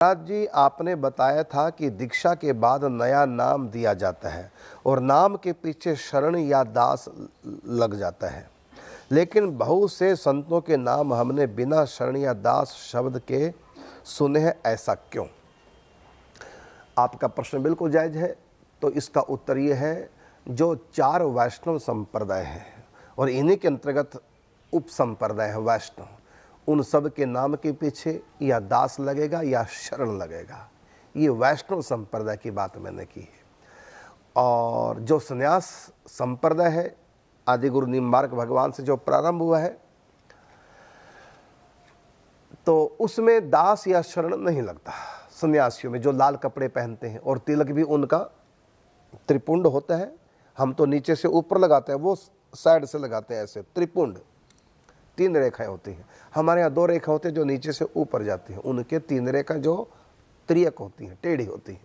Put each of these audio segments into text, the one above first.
महाराज जी, आपने बताया था कि दीक्षा के बाद नया नाम दिया जाता है और नाम के पीछे शरण या दास लग जाता है, लेकिन बहुत से संतों के नाम हमने बिना शरण या दास शब्द के सुने हैं, ऐसा क्यों? आपका प्रश्न बिल्कुल जायज है। तो इसका उत्तर ये है, जो 4 वैष्णव संप्रदाय हैं और इन्हीं के अंतर्गत उप संप्रदाय है वैष्णव, उन सब के नाम के पीछे या दास लगेगा या शरण लगेगा। ये वैष्णव संप्रदाय की बात मैंने की है। और जो संन्यास संप्रदाय है, आदि गुरु निम्बार्क भगवान से जो प्रारंभ हुआ है, तो उसमें दास या शरण नहीं लगता। सन्यासियों में जो लाल कपड़े पहनते हैं और तिलक भी उनका त्रिपुंड होता है, हम तो नीचे से ऊपर लगाते हैं, वो साइड से लगाते हैं, ऐसे त्रिपुंड 3 रेखाएं होती हैं। हमारे यहाँ 2 रेखा होते हैं जो नीचे से ऊपर जाती हैं, उनके 3 रेखा जो त्रियक होती हैं, टेढ़ी होती हैं,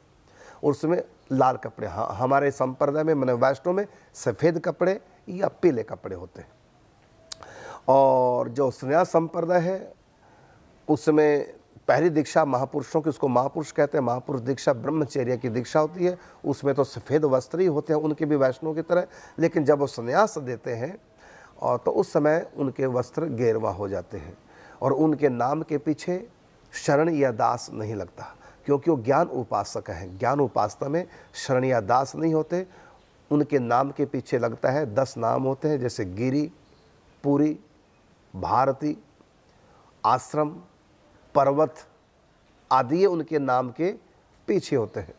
उसमें लाल कपड़े। हाँ, हमारे संप्रदाय में, मैंने वैष्णव में सफ़ेद कपड़े या पीले कपड़े होते हैं। और जो संन्यास संप्रदाय है, उसमें पहली दीक्षा महापुरुषों की, उसको महापुरुष कहते हैं, महापुरुष दीक्षा ब्रह्मचर्य की दीक्षा होती है। उसमें तो सफ़ेद वस्त्र ही होते हैं उनके भी, वैष्णव की तरह। लेकिन जब वो संन्यास देते हैं और तो उस समय उनके वस्त्र गेरवा हो जाते हैं और उनके नाम के पीछे शरण या दास नहीं लगता, क्योंकि वो ज्ञान उपासक हैं। ज्ञान उपासना में शरण या दास नहीं होते। उनके नाम के पीछे लगता है 10 नाम होते हैं, जैसे गिरी, पुरी, भारती, आश्रम, पर्वत आदि, ये उनके नाम के पीछे होते हैं।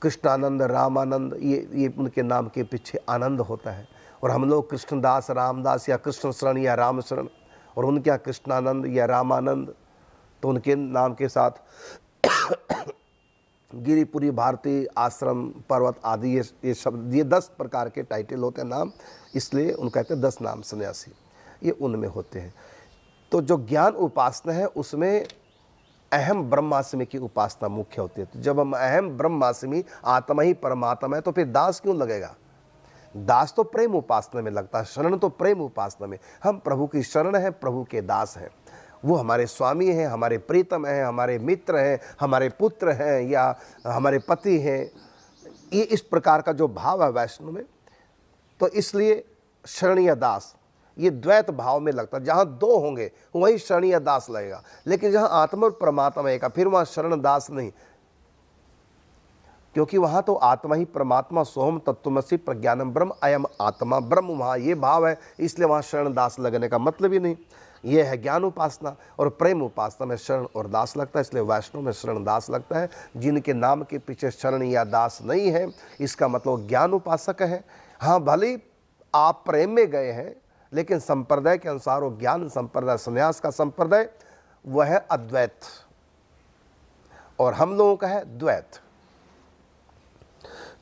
कृष्णानंद, रामानंद, ये उनके नाम के पीछे आनंद होता है। और हम लोग कृष्णदास, रामदास या कृष्ण शरण या राम शरण, और उनके यहाँ कृष्णानंद या रामानंद, तो उनके नाम के साथ गिरिपुरी, भारती, आश्रम, पर्वत आदि, ये शब्द, ये 10 प्रकार के टाइटल होते हैं, नाम। इसलिए उन कहते हैं 10 नाम सन्यासी, ये उनमें होते हैं। तो जो ज्ञान उपासना है, उसमें अहम ब्रह्मास्मि की उपासना मुख्य होती है। तो जब हम अहम ब्रह्मास्मि, आत्मा ही परमात्मा है, तो फिर दास क्यों लगेगा? दास तो प्रेम उपासना में लगता है, शरण तो प्रेम उपासना में। हम प्रभु की शरण है, प्रभु के दास हैं। वो हमारे स्वामी हैं, हमारे प्रीतम हैं, हमारे मित्र हैं, हमारे पुत्र हैं या हमारे पति हैं। ये इस प्रकार का जो भाव है वैष्णव में, तो इसलिए शरण या दास ये द्वैत भाव में लगता है। जहाँ 2 होंगे वहीं शरण या दास लगेगा, लेकिन जहाँ आत्मा और परमात्मा एक, फिर वहाँ शरण दास नहीं, क्योंकि वहाँ तो आत्मा ही परमात्मा, सोहम तत्वमसि प्रज्ञानम ब्रह्म, अयम आत्मा ब्रह्म, वहाँ ये भाव है। इसलिए वहाँ शरण दास लगने का मतलब ही नहीं। ये है ज्ञान उपासना, और प्रेम उपासना में शरण और दास लगता है। इसलिए वैष्णव में शरण दास लगता है। जिनके नाम के पीछे शरण या दास नहीं है, इसका मतलब ज्ञान उपासक है। हाँ, भले आप प्रेम में गए हैं, लेकिन संप्रदाय के अनुसार वो ज्ञान संप्रदाय, संन्यास का संप्रदाय, वह है अद्वैत, और हम लोगों का है द्वैत।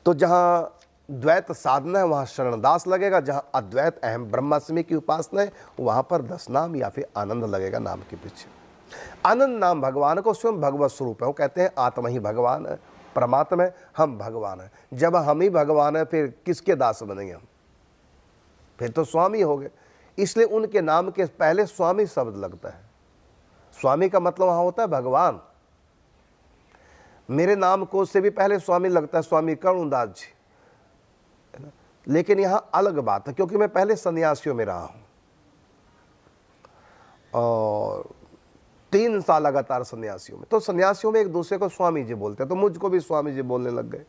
तो जहाँ द्वैत साधना है वहाँ शरणदास लगेगा, जहाँ अद्वैत अहम ब्रह्मास्मि की उपासना है वहाँ पर 10 नाम या फिर आनंद लगेगा नाम के पीछे। आनंद नाम भगवान को स्वयं भगवत स्वरूप है। वो कहते हैं आत्मा ही भगवान है, परमात्मा है, हम भगवान हैं। जब हम ही भगवान हैं, फिर किसके दास बनेंगे हम? फिर तो स्वामी हो गए। इसलिए उनके नाम के पहले स्वामी शब्द लगता है। स्वामी का मतलब वहाँ होता है भगवान। मेरे नाम को से भी पहले स्वामी लगता है, स्वामी करुणदास जी, है ना। लेकिन यहाँ अलग बात है, क्योंकि मैं पहले सन्यासियों में रहा हूँ और 3 साल लगातार सन्यासियों में। तो सन्यासियों में एक दूसरे को स्वामी जी बोलते हैं, तो मुझको भी स्वामी जी बोलने लग गए।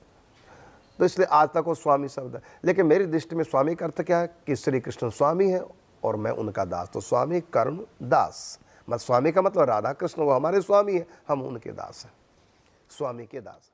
तो इसलिए आज तक वो स्वामी शब्द है। लेकिन मेरी दृष्टि में स्वामी का अर्थ क्या है कि श्री कृष्ण स्वामी है और मैं उनका दास। तो स्वामी कर्ण दास, मतलब स्वामी का मतलब राधा कृष्ण, वो हमारे स्वामी है, हम उनके दास हैं, स्वामी के दास।